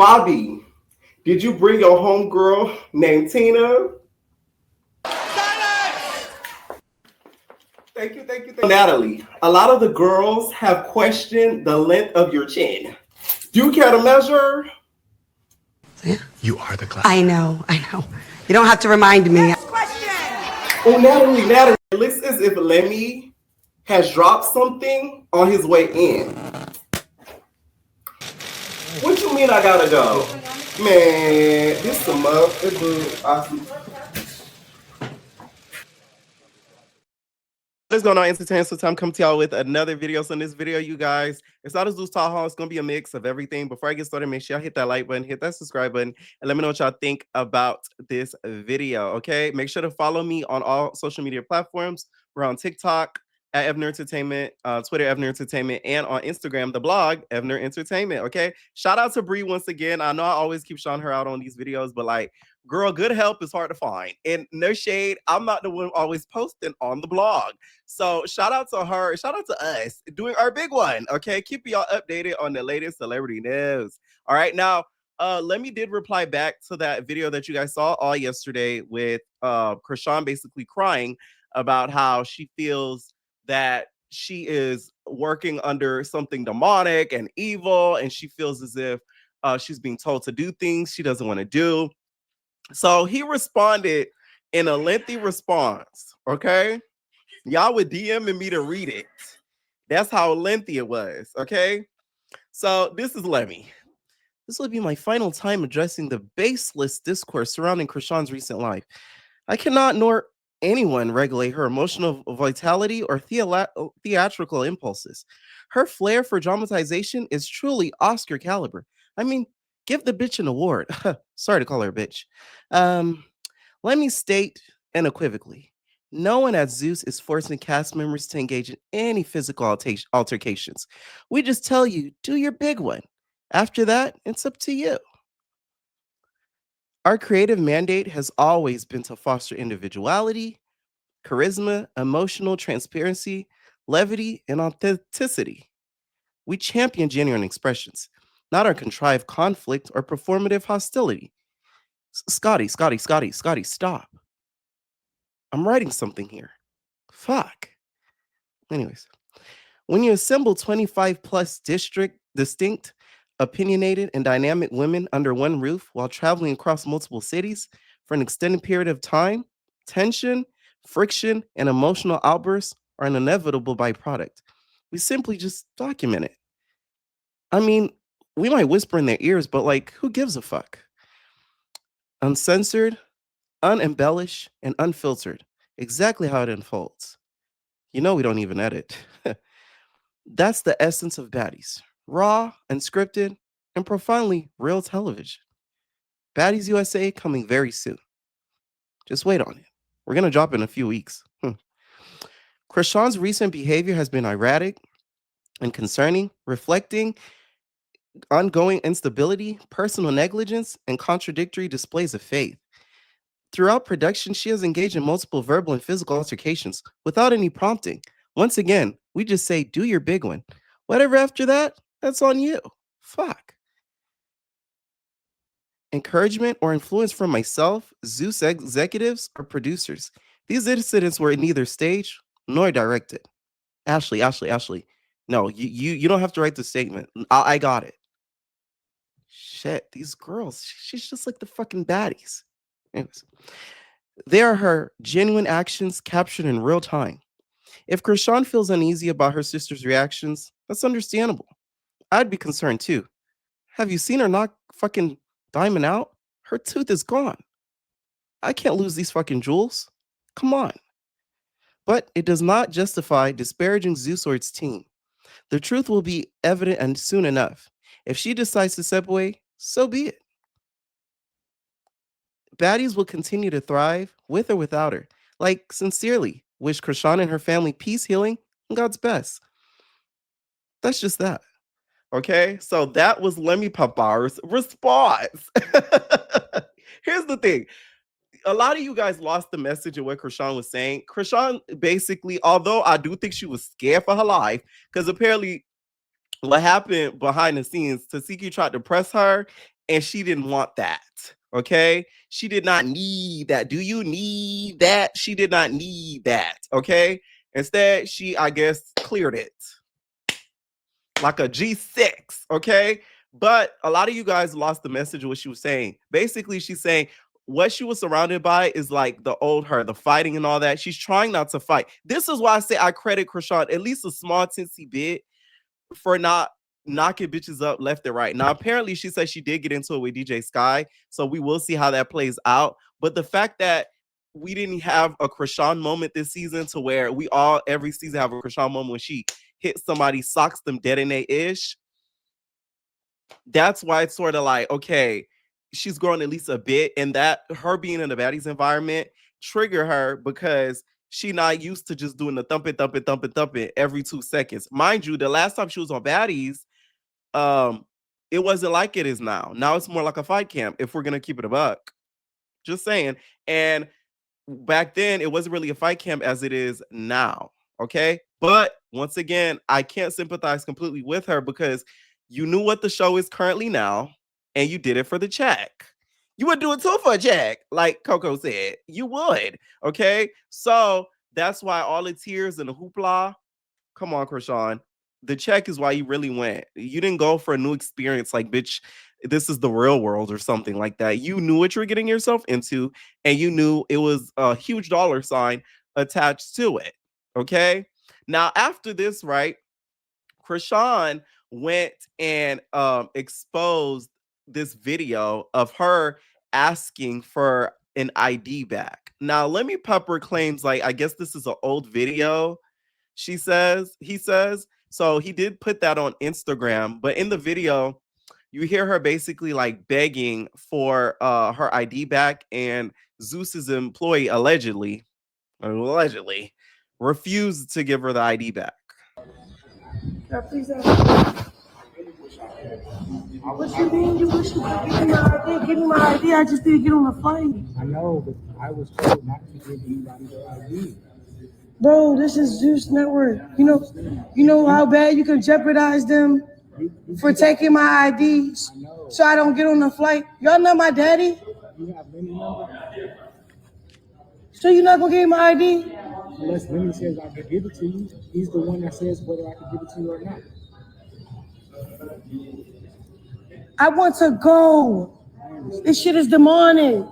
Bobby, did you bring your homegirl named Tina? Thank you, thank you, thank you. Natalie, a lot of the girls have questioned the length of your chin. Do you care to measure? Yeah. You are the class. I know. You don't have to remind me. Next question. Oh, Natalie, it looks as if Lemmy has dropped something on his way in. What you mean I gotta go? Man, this some up. What's going on, entertainment? So time come to y'all with another video. So in this video, you guys, it's not a Zeus Talk Hall. It's gonna be a mix of everything. Before I get started, make sure y'all hit that like button, hit that subscribe button, and let me know what y'all think about this video. Okay, make sure to follow me on all social media platforms. We're on TikTok at H.E.R Entertainment, Twitter H.E.R Entertainment, and on Instagram, the blog H.E.R Entertainment. Okay, shout out to Bree once again. I know I always keep shouting her out on these videos, but like, girl, good help is hard to find. And no shade, I'm not the one always posting on the blog. So shout out to her, shout out to us doing our big one. Okay, keep y'all updated on the latest celebrity news. All right, now Lemmy did reply back to that video that you guys saw all yesterday with Chrisean basically crying about how she feels that she is working under something demonic and evil, and she feels as if she's being told to do things she doesn't want to do. So he responded in a lengthy response, okay? Y'all were DMing me to read it. That's how lengthy it was, okay? So this is Lemmy. This will be my final time addressing the baseless discourse surrounding Chrisean's recent life. I cannot nor anyone regulate her emotional vitality or theatrical impulses. Her flair for dramatization is truly Oscar caliber. I mean, give the bitch an award. Sorry to call her a bitch. Let me state unequivocally, no one at Zeus is forcing cast members to engage in any physical altercations. We just tell you, do your big one. After that, it's up to you. Our creative mandate has always been to foster individuality, charisma, emotional transparency, levity, and authenticity. We champion genuine expressions, not our contrived conflict or performative hostility. Scotty, stop. I'm writing something here. Fuck. Anyways, when you assemble 25 plus distinct, opinionated, and dynamic women under one roof while traveling across multiple cities for an extended period of time, tension, friction, and emotional outbursts are an inevitable byproduct. We simply just document it. I mean, we might whisper in their ears, but like, who gives a fuck? Uncensored, unembellished, and unfiltered. Exactly how it unfolds. You know we don't even edit. That's the essence of Baddies. Raw, unscripted, and profoundly real television. Baddies USA coming very soon. Just wait on it. We're going to drop in a few weeks. Chrisean's recent behavior has been erratic and concerning, reflecting ongoing instability, personal negligence, and contradictory displays of faith. Throughout production, she has engaged in multiple verbal and physical altercations without any prompting. Once again, we just say, do your big one. Whatever after that, that's on you. Fuck. Encouragement or influence from myself, Zeus executives, or producers. These incidents were neither staged nor directed. Ashley. No, you don't have to write the statement. I got it. Shit, these girls, she's just like the fucking baddies. Anyways, they are her genuine actions captured in real time. If Chrisean feels uneasy about her sister's reactions, that's understandable. I'd be concerned too. Have you seen her knock fucking Diamond out? Her tooth is gone. I can't lose these fucking jewels. Come on. But it does not justify disparaging Zeus or its team. The truth will be evident and soon enough. If she decides to step away, so be it. Baddies will continue to thrive with or without her. Like, sincerely, wish Chrisean and her family peace, healing, and God's best. That's just that. Okay, so that was Lemmy Papar's response. Here's the thing. A lot of you guys lost the message of what Chrisean was saying. Chrisean basically, although I do think she was scared for her life, because apparently what happened behind the scenes, Tasiki tried to press her and she didn't want that. Okay, she did not need that. Do you need that? She did not need that. Okay, instead she, I guess, cleared it like a G6. Okay, but a lot of you guys lost the message of what she was saying. Basically, she's saying what she was surrounded by is like the old her, the fighting and all that. She's trying not to fight. This is why I say I credit Chrisean at least a small teensy bit for not knocking bitches up left and right. Now, apparently, she said she did get into it with DJ Sky, so we will see how that plays out. But the fact that we didn't have a Chrisean moment this season, to where we all every season have a Chrisean moment when she hits somebody, socks them dead in they ish. That's why it's sort of like, okay, she's growing at least a bit, and that her being in the Baddies environment trigger her because she not used to just doing the thumping every 2 seconds. Mind you, the last time she was on Baddies, it wasn't like it is now. Now it's more like a fight camp, if we're gonna keep it a buck. Just saying. And back then, it wasn't really a fight camp as it is now. Okay. But once again, I can't sympathize completely with her because you knew what the show is currently now, and you did it for the check. You would do it too for a check, like Coco said. You would. Okay. So that's why all the tears and the hoopla. Come on, Chrisean. The check is why you really went. You didn't go for a new experience like, bitch, this is the real world or something like that. You knew what you were getting yourself into, and you knew it was a huge dollar sign attached to it. Okay. Now, after this, right, Chrisean went and exposed this video of her asking for an ID back. Now, Lemmy Pepper claims, like, I guess this is an old video. He says. So he did put that on Instagram, but in the video, you hear her basically like begging for her ID back, and Zeus's employee allegedly refused to give her the ID back. What you mean? You wish you could give me my ID? Give me my ID. I just didn't get on the flight. I know, but I was told not to give anybody the ID. Bro, this is Zeus Network. You know how bad you can jeopardize them for taking my IDs so I don't get on the flight. Y'all know my daddy? You have Lemmy number? So you're not gonna give me my ID? Unless Lemmy says I can give it to you. He's the one that says whether I can give it to you or not. I want to go. This shit is demonic.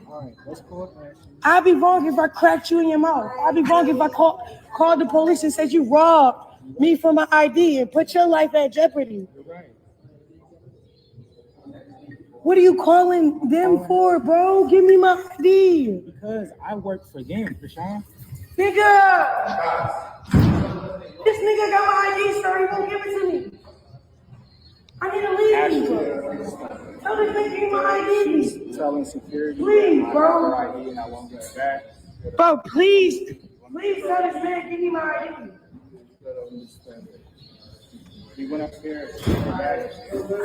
All right, let's call Ash. I'd be wrong if I cracked you in your mouth. I'd be wrong if I called the police and said you robbed me for my ID and put your life at jeopardy. You're right. What are you calling them for, bro? Give me my ID. Because I work for them, Chrisean. Nigga! This nigga got my ID, sir. He won't give it to me. I need to leave. Tell this nigga give me my ID. Telling security Please, that bro. I have her ID and I won't get it back. Bro, please. Please tell this man give me my ID. He went upstairs to get the bag.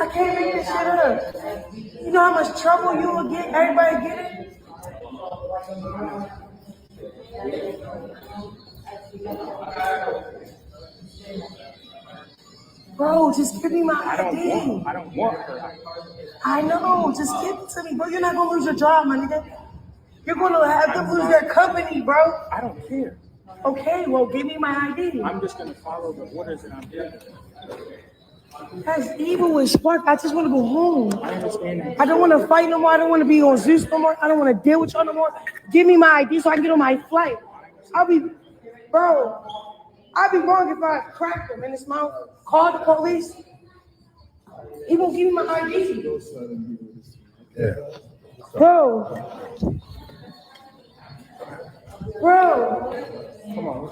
I can't make this shit up. You know how much trouble you will get? Everybody get it? Bro, just give me my ID. I don't want her ID. I know, just give it to me, bro. You're not gonna lose your job, my nigga. You're gonna have to lose your company, bro. I don't care. Okay, well, give me my ID. I'm just going to follow the orders that I'm given. That's evil as fuck. I just want to go home. I understand that. I don't want to fight no more. I don't want to be on Zeus no more. I don't want to deal with y'all no more. Give me my ID so I can get on my flight. I'll be wrong if I crack him in his mouth, call the police. He won't give me my ID. Yeah. Bro. Come on.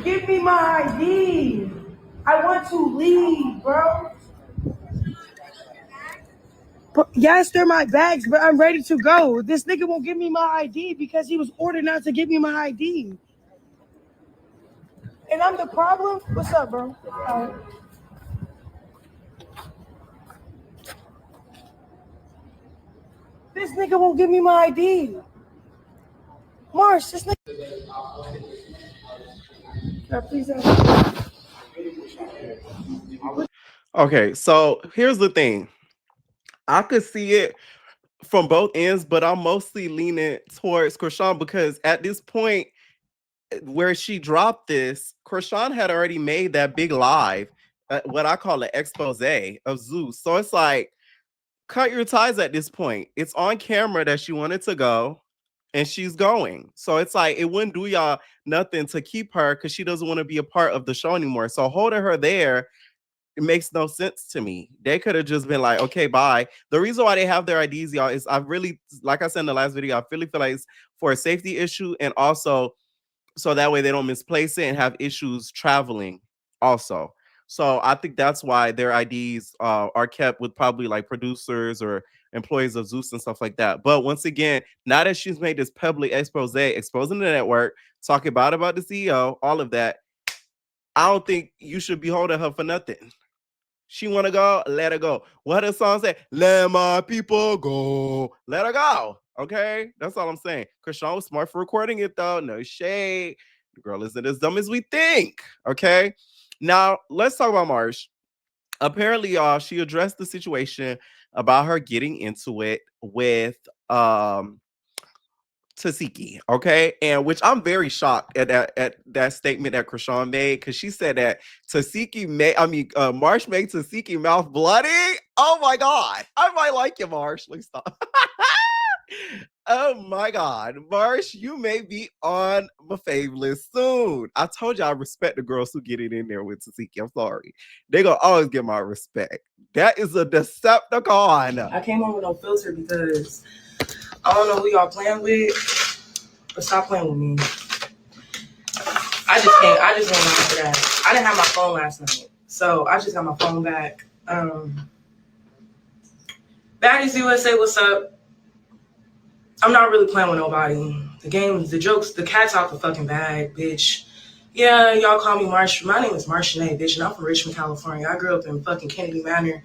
Give me my ID. I want to leave, bro. But yes, they're my bags, but I'm ready to go. This nigga won't give me my ID because he was ordered not to give me my ID. And I'm the problem? What's up, bro? This nigga won't give me my ID. Marsh, this nigga. Please. Okay, so here's the thing. I could see it from both ends, but I'm mostly leaning towards Chrisean because at this point where she dropped this, Chrisean had already made that big live, what I call an expose of Zeus. So it's like, cut your ties at this point. It's on camera that she wanted to go and she's going. So it's like, it wouldn't do y'all nothing to keep her because she doesn't want to be a part of the show anymore. So holding her there, it makes no sense to me. They could have just been like, okay, bye. The reason why they have their IDs, y'all, is I really, like I said in the last video, I really feel like it's for a safety issue and also so that way they don't misplace it and have issues traveling also. So I think that's why their IDs are kept with probably like producers or employees of Zeus and stuff like that. But once again, now that she's made this public expose, exposing the network, talking about the CEO, all of that, I don't think you should be holding her for nothing. She want to go, let her go. What her song say? Let my people go. Let her go. Okay, that's all I'm saying. Chrisean was smart for recording it though. No shade. The girl isn't as dumb as we think. Okay, now let's talk about Marsh. Apparently, y'all, she addressed the situation about her getting into it with Tasiki, okay, and which I'm very shocked at that statement that Chrisean made because she said that Tasiki made, Marsh made Tasiki mouth bloody. Oh my god, I might like you, Marsh. Let me stop. Oh my god, Marsh, you may be on my fave list soon. I told you I respect the girls who get it in there with Tasiki. I'm sorry, they gonna always get my respect. That is a Decepticon. I came on with no filter because I don't know who y'all playing with, but stop playing with me. I just can't. I just went after that. I didn't have my phone last night, so I just got my phone back. Baddies USA, what's up? I'm not really playing with nobody. The games, the jokes, the cat's out the fucking bag, bitch. Yeah, y'all call me Marsh. My name is Marshanae, bitch, and I'm from Richmond, California. I grew up in fucking Kennedy Manor,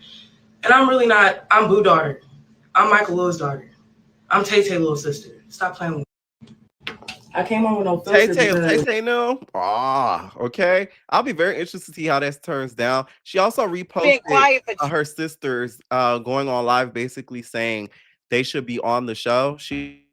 and I'm really not. I'm Boo daughter. I'm Michael Lewis' daughter. I'm Tay-Tay little sister. Stop playing with me. I came on with no filter because Tay no. Ah, okay. I'll be very interested to see how this turns down. She also reposted her sisters going on live, basically saying they should be on the show. She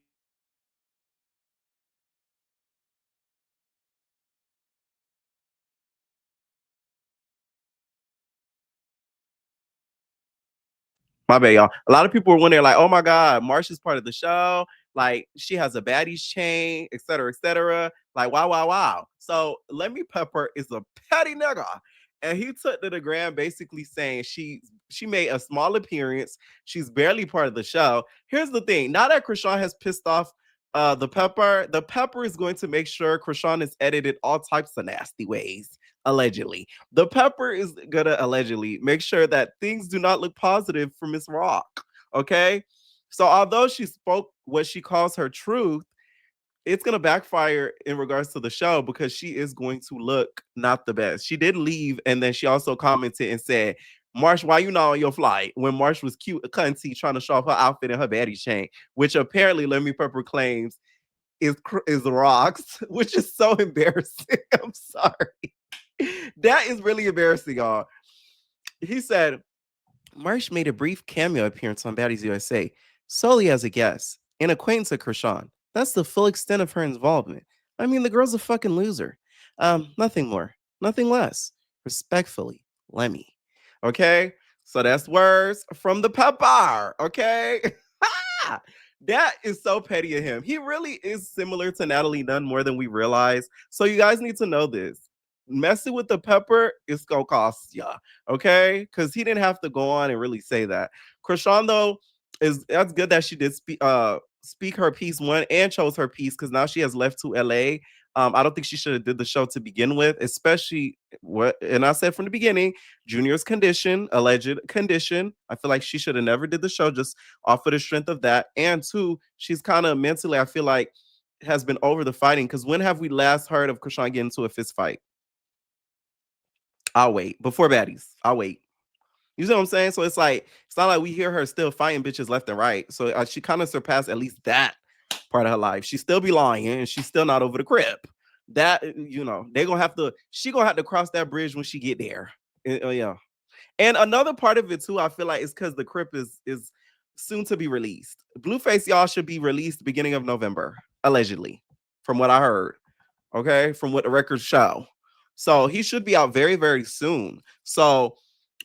My bad, y'all. A lot of people were wondering, like, oh my God, Marsh is part of the show. Like, she has a baddies chain, et cetera, et cetera. Like, wow, wow, wow. So Lemmy Pepper is a petty nigga. And he took to the gram basically saying she made a small appearance. She's barely part of the show. Here's the thing. Now that Chrisean has pissed off the Pepper is going to make sure Chrisean is edited all types of nasty ways, allegedly. The Pepper is gonna allegedly make sure that things do not look positive for Miss Rock. Okay. So although she spoke what she calls her truth, it's gonna backfire in regards to the show because she is going to look not the best. She did leave, and then she also commented and said, Marsh, why you not on your flight? When Marsh was cute, cunty, trying to show off her outfit and her baddie chain, which apparently Lemmy Pepper claims is Rock's, which is so embarrassing. I'm sorry. That is really embarrassing, y'all. He said, Marsh made a brief cameo appearance on Baddies USA solely as a guest, an acquaintance of Chrisean. That's the full extent of her involvement. I mean, the girl's a fucking loser. Nothing more, nothing less. Respectfully, Lemmy. Okay? So that's words from the Pepper. Okay? That is so petty of him. He really is similar to Natalie Nunn more than we realize. So you guys need to know this. Messing with the Pepper is gonna cost ya, okay? Because he didn't have to go on and really say that. Chrisean, though, that's good that she did speak her piece one and chose her piece because now she has left to LA. I don't think she should have did the show to begin with, especially and I said from the beginning, Junior's condition, alleged condition. I feel like she should have never did the show just off of the strength of that. And two, she's kind of mentally, I feel like, has been over the fighting. Because when have we last heard of Chrisean getting into a fist fight? I'll wait. Before Baddies, I'll wait. You see what I'm saying? So it's like, it's not like we hear her still fighting bitches left and right. So she kind of surpassed at least that part of her life. She still be lying and she's still not over the crib. That, you know, she gonna have to cross that bridge when she get there. Yeah. And another part of it too, I feel like it's because the Crip is soon to be released. Blueface, y'all, should be released beginning of November, allegedly, from what I heard. Okay, from what the records show. So he should be out very, very soon. So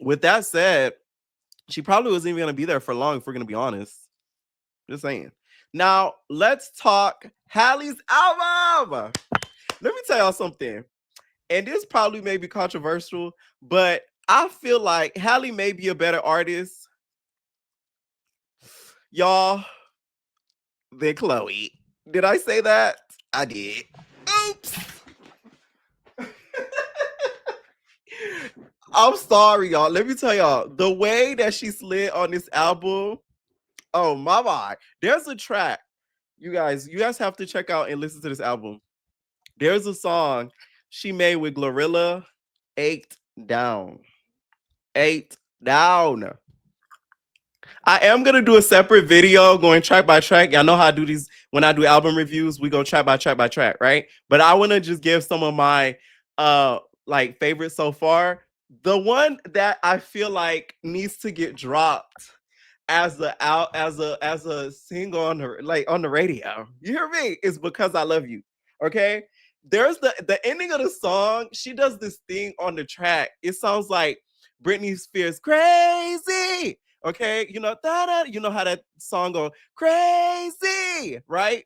with that said, she probably wasn't even gonna be there for long, if we're gonna be honest. Just saying. Now let's talk Halle's album. Let me tell y'all something. And this probably may be controversial, but I feel like Halle may be a better artist, y'all, than Chloe. Did I say that? I did. Oops. I'm sorry, y'all. Let me tell y'all, the way that she slid on this album, oh my God. There's a track, you guys have to check out and listen to this album. There's a song she made with Glorilla, 8 Down. 8 Down. I am gonna do a separate video going track by track. Y'all know how I do these when I do album reviews. We go track by track by track, right? But I want to just give some of my like favorites so far. The one that I feel like needs to get dropped as a single on the radio. You hear me? It's Because I Love You. Okay. There's the ending of the song. She does this thing on the track. It sounds like Britney Spears Crazy. Okay, you know you know how that song goes crazy, right?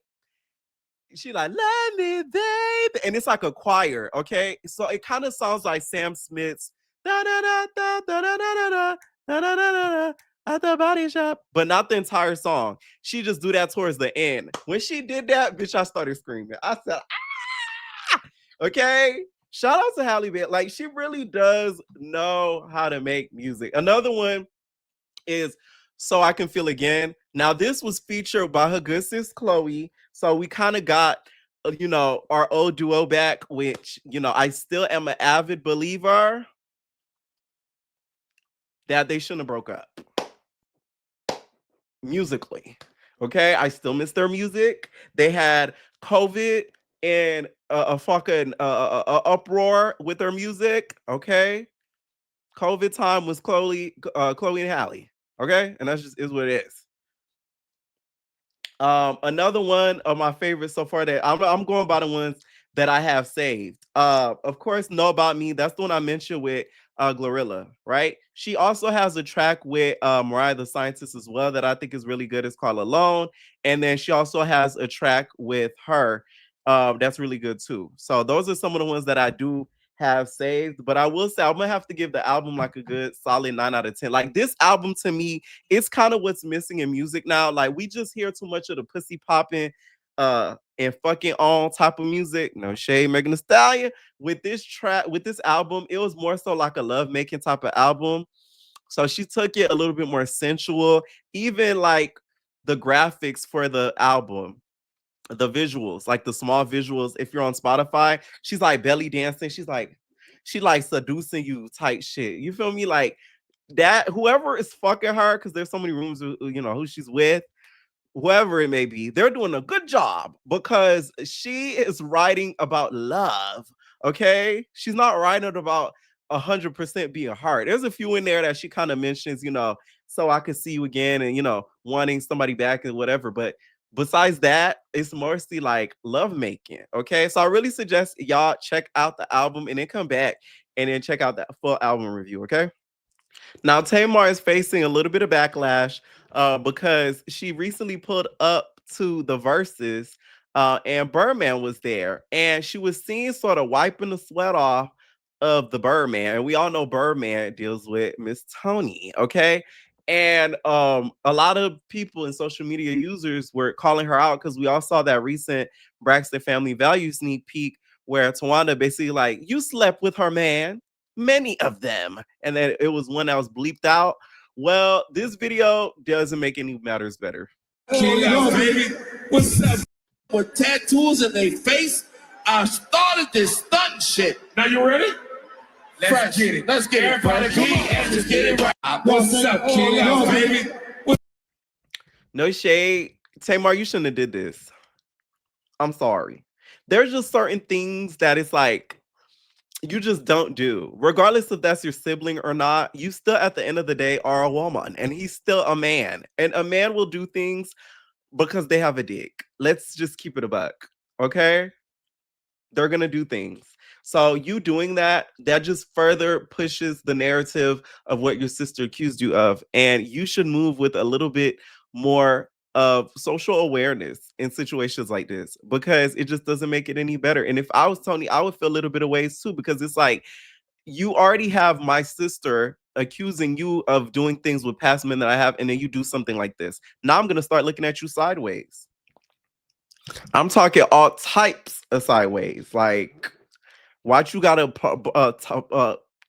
She like let me baby, and it's like a choir. Okay, so it kind of sounds like Sam Smith's da da da da da da da da da da da at the body shop, but not the entire song. She just do that towards the end. When she did that, bitch, I started screaming. I said, ah! Okay. Shout out to Halle Berry. Like, she really does know how to make music. Another one is So I Can Feel Again. Now, this was featured by her good sis Chloe. So we kind of got, you know, our old duo back, which, you know, I still am an avid believer that they shouldn't have broke up musically. Okay, I still miss their music. They had COVID and a fucking uproar with their music. Okay, COVID time was Chloe and Halle. Okay, and that's just is what it is. Another one of my favorites so far that I'm going by the ones that I have saved. Of course, Know About Me. That's the one I mentioned with Glorilla, right? She also has a track with Mariah the Scientist as well that I think is really good. It's called Alone. And then she also has a track with H.E.R. That's really good too. So those are some of the ones that I do have saved. But I will say I'm gonna have to give the album like a good solid 9 out of 10. Like, this album to me, it's kind of what's missing in music now. Like, we just hear too much of the pussy popping and fucking on type of music. No shade, Megan Thee Stallion. With this album, it was more so like a love making type of album. So she took it a little bit more sensual. Even like the graphics for the album, the visuals, like the small visuals. If you're on Spotify, she's like belly dancing. She like seducing you type shit. You feel me? Like that. Whoever is fucking her, because there's so many rooms, you know, who she's with, whoever it may be, they're doing a good job because she is writing about love. Okay, she's not writing about 100% being hard. There's a few in there that she kind of mentions, you know, so I could see you again, and you know, wanting somebody back and whatever. But besides that, it's mostly like love making. Okay, so I really suggest y'all check out the album and then come back and then check out that full album review. Okay. Now, Tamar is facing a little bit of backlash because she recently pulled up to the Verses and Birdman was there. And she was seen sort of wiping the sweat off of the Birdman. And we all know Birdman deals with Miss Tony, okay? And a lot of people and social media users were calling her out because we all saw that recent Braxton Family Values sneak peek where Tawanda basically like, you slept with her man, many of them, and then it was one that was bleeped out. Well, this video doesn't make any matters better. Yo, baby, what's up? With tattoos in their face, I started this stunt shit. Now you ready? Let's get it. Let's get it, brother. Come on, let's get it right. What's up, kid? Baby. No shade, Tamar, you shouldn't have did this. I'm sorry. There's just certain things that it's like, You just don't do. Regardless if that's your sibling or not, you still at the end of the day are a woman and he's still a man. And a man will do things because they have a dick. Let's just keep it a buck. Okay? They're going to do things. So you doing that just further pushes the narrative of what your sister accused you of. And you should move with a little bit more of social awareness in situations like this, because it just doesn't make it any better. And if I was Tony, I would feel a little bit of ways too, because it's like, you already have my sister accusing you of doing things with past men that I have, and then you do something like this. Now I'm going to start looking at you sideways. I'm talking all types of sideways. Like, why'd you gotta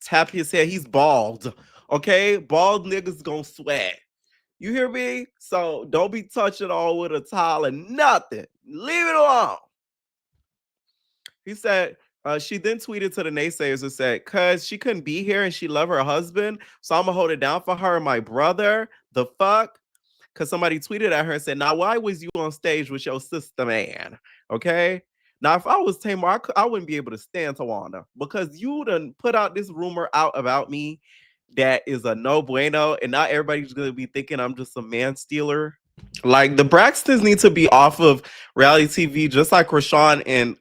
tap his head? He's bald. Okay? Bald niggas gonna sweat. You hear me? So don't be touching all with a towel and nothing. Leave it alone. He said, she then tweeted to the naysayers and said, cause she couldn't be here and she loved her husband, so I'm gonna hold it down for her and my brother. The fuck? Because somebody tweeted at her and said, now why was you on stage with your sister, man? Okay? Now, if I was Tamar, I wouldn't be able to stand Tawana, because you done put out this rumor out about me that is a no bueno, and not everybody's going to be thinking I'm just a man stealer. Like, the Braxtons need to be off of reality TV, just like Chrisean and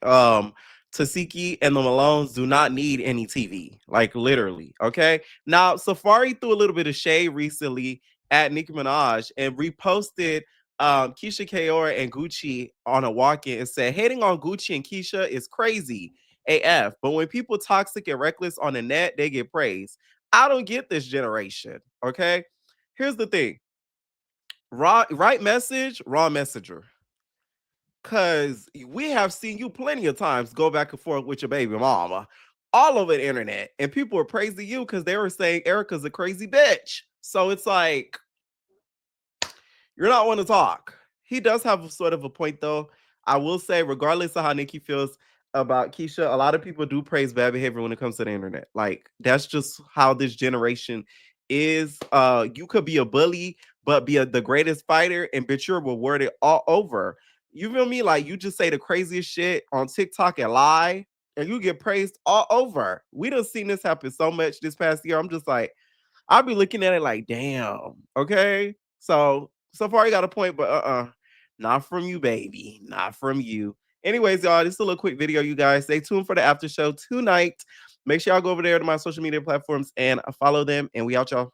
Tasiki and the Malones do not need any TV. Like, literally. Okay? Now, Safaree threw a little bit of shade recently at Nicki Minaj and reposted Keisha H.E.R and Gucci on a walk-in and said, hating on Gucci and Keisha is crazy AF, but when people toxic and reckless on the net, they get praised. I don't get this generation. Okay, here's the thing: right message, wrong messenger. Because we have seen you plenty of times go back and forth with your baby mama all over the internet, and people were praising you because they were saying Erica's a crazy bitch. So it's like, you're not one to talk. He does have sort of a point, though. I will say, regardless of how Nikki feels about Keisha, a lot of people do praise bad behavior when it comes to the internet. Like, that's just how this generation is. You could be a bully, but be the greatest fighter, and bitch, you're rewarded all over. You feel me? Like, you just say the craziest shit on TikTok and lie, and you get praised all over. We done seen this happen so much this past year. I'm just like, I'll be looking at it like, damn. Okay. So far you got a point, but not from you, baby. Not from you. Anyways, y'all, this is a little quick video, you guys. Stay tuned for the after show tonight. Make sure y'all go over there to my social media platforms and follow them. And we out, y'all.